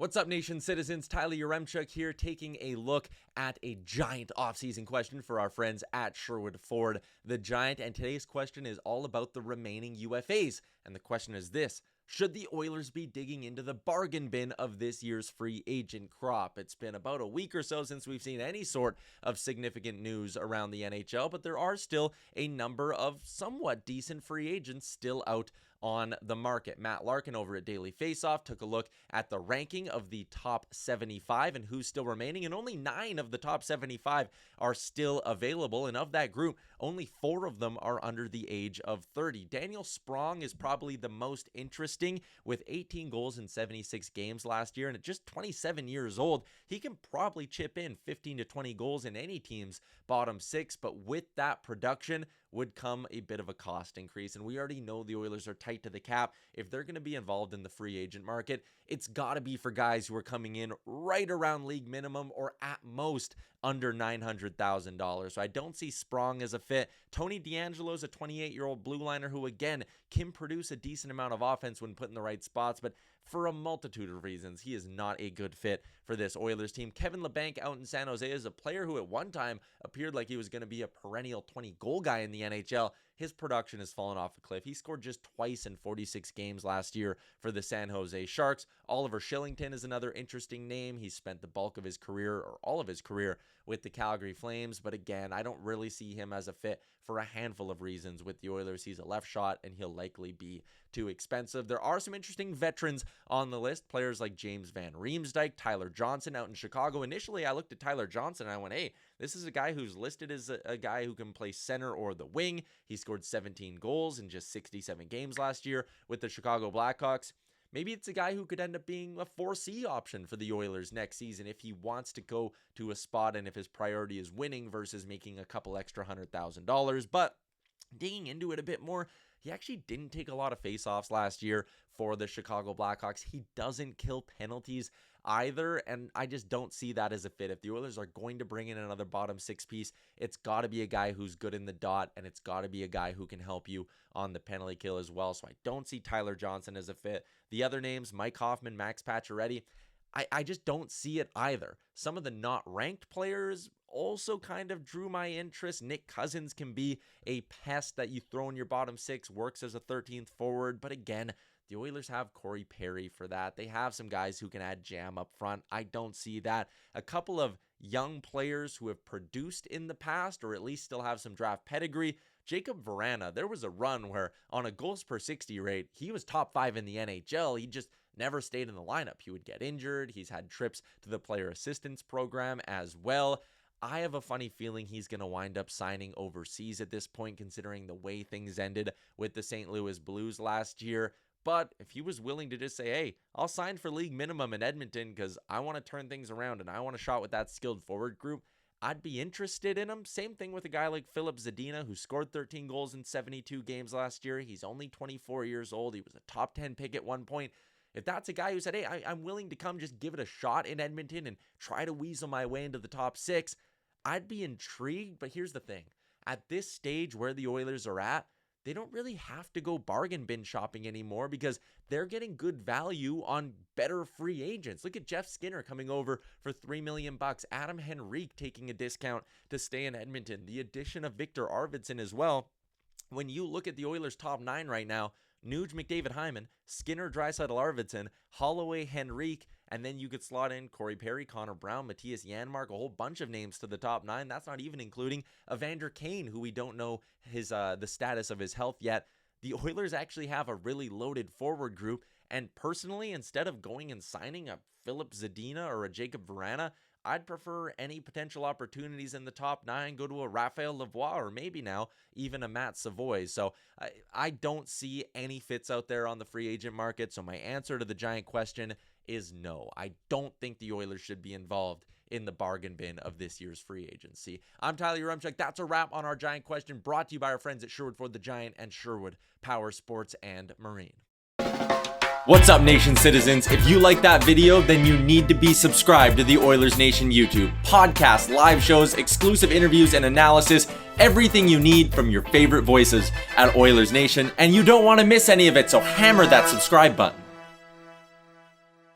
What's up, nation citizens? Tyler Yaremchuk here, taking a look at a giant offseason question for our friends at Sherwood Ford the Giant. And today's question is all about the remaining UFAs. And the question is this: should the Oilers be digging into the bargain bin of this year's free agent crop? It's been about a week or so since we've seen any sort of significant news around the NHL, but there are still a number of somewhat decent free agents still out on the market. Matt Larkin over at Daily Faceoff took a look at the ranking of the top 75 and who's still remaining, and only 9 of the top 75 are still available, and of that group, only 4 of them are under the age of 30. Daniel Sprong is probably the most interesting, with 18 goals in 76 games last year, and at just 27 years old, he can probably chip in 15 to 20 goals in any team's bottom 6, but with that production would come a bit of a cost increase, and we already know the Oilers are tight to the cap. If they're going to be involved in the free agent market, it's got to be for guys who are coming in right around league minimum or at most under $900,000. So I don't see Sprong as a fit. Tony DeAngelo is a 28-year-old blue liner who, again, can produce a decent amount of offense when put in the right spots, but for a multitude of reasons, he is not a good fit for this Oilers team. Kevin Labanc out in San Jose is a player who at one time appeared like he was going to be a perennial 20-goal guy in the NHL. His production has fallen off a cliff. He scored just twice in 46 games last year for the San Jose Sharks. Oliver Shillington is another interesting name. He spent the bulk of his career, or all of his career, with the Calgary Flames. But again, I don't really see him as a fit for a handful of reasons with the Oilers. He's a left shot, and he'll likely be too expensive. There are some interesting veterans on the list. Players like James Van Riemsdyk, Tyler Johnson out in Chicago. Initially, I looked at Tyler Johnson and I went, hey, this is a guy who's listed as a guy who can play center or the wing. He scored 17 goals in just 67 games last year with the Chicago Blackhawks. Maybe it's a guy who could end up being a 4C option for the Oilers next season if he wants to go to a spot and if his priority is winning versus making a couple extra $100,000. But digging into it a bit more, he actually didn't take a lot of faceoffs last year for the Chicago Blackhawks. He doesn't kill penalties either, and I just don't see that as a fit. If the Oilers are going to bring in another bottom 6 piece, it's got to be a guy who's good in the dot, and it's got to be a guy who can help you on the penalty kill as well. So I don't see Tyler Johnson as a fit. The other names, Mike Hoffman, Max Pacioretty, I just don't see it either. Some of the not ranked players also kind of drew my interest. Nick Cousins can be a pest that you throw in your bottom 6, works as a 13th forward, but again, the Oilers have Corey Perry for that. They have some guys who can add jam up front. I don't see that. A couple of young players who have produced in the past, or at least still have some draft pedigree. Jacob Verana, there was a run where on a goals per 60 rate, he was top 5 in the NHL. He just never stayed in the lineup. He would get injured. He's had trips to the player assistance program as well. I have a funny feeling he's going to wind up signing overseas at this point, considering the way things ended with the St. Louis Blues last year. But if he was willing to just say, hey, I'll sign for league minimum in Edmonton because I want to turn things around and I want a shot with that skilled forward group, I'd be interested in him. Same thing with a guy like Filip Zadina, who scored 13 goals in 72 games last year. He's only 24 years old. He was a top 10 pick at one point. If that's a guy who said, hey, I'm willing to come just give it a shot in Edmonton and try to weasel my way into the top 6, I'd be intrigued. But here's the thing. At this stage where the Oilers are at, they don't really have to go bargain bin shopping anymore because they're getting good value on better free agents. Look at Jeff Skinner coming over for $3 million. Adam Henrique taking a discount to stay in Edmonton. The addition of Victor Arvidsson as well. When you look at the Oilers' top 9 right now, Nuge, McDavid, Hyman, Skinner, Draisaitl, Arvidsson, Holloway, Henrique, and then you could slot in Corey Perry, Connor Brown, Matthias Janmark, a whole bunch of names to the top 9. That's not even including Evander Kane, who we don't know his the status of his health yet. The Oilers actually have a really loaded forward group, and personally, instead of going and signing a Filip Zadina or a Jacob Verana, I'd prefer any potential opportunities in the top 9 go to a Raphael Lavoie or maybe now even a Matt Savoy. So I don't see any fits out there on the free agent market. So my answer to the Giant question is no. I don't think the Oilers should be involved in the bargain bin of this year's free agency. I'm Tyler Yaremchuk. That's a wrap on our Giant question, brought to you by our friends at Sherwood Ford the Giant and Sherwood Power Sports and Marine. What's up, Nation citizens? If you like that video, then you need to be subscribed to the Oilers Nation YouTube. Podcasts, live shows, exclusive interviews, and analysis. Everything you need from your favorite voices at Oilers Nation. And you don't want to miss any of it, so hammer that subscribe button.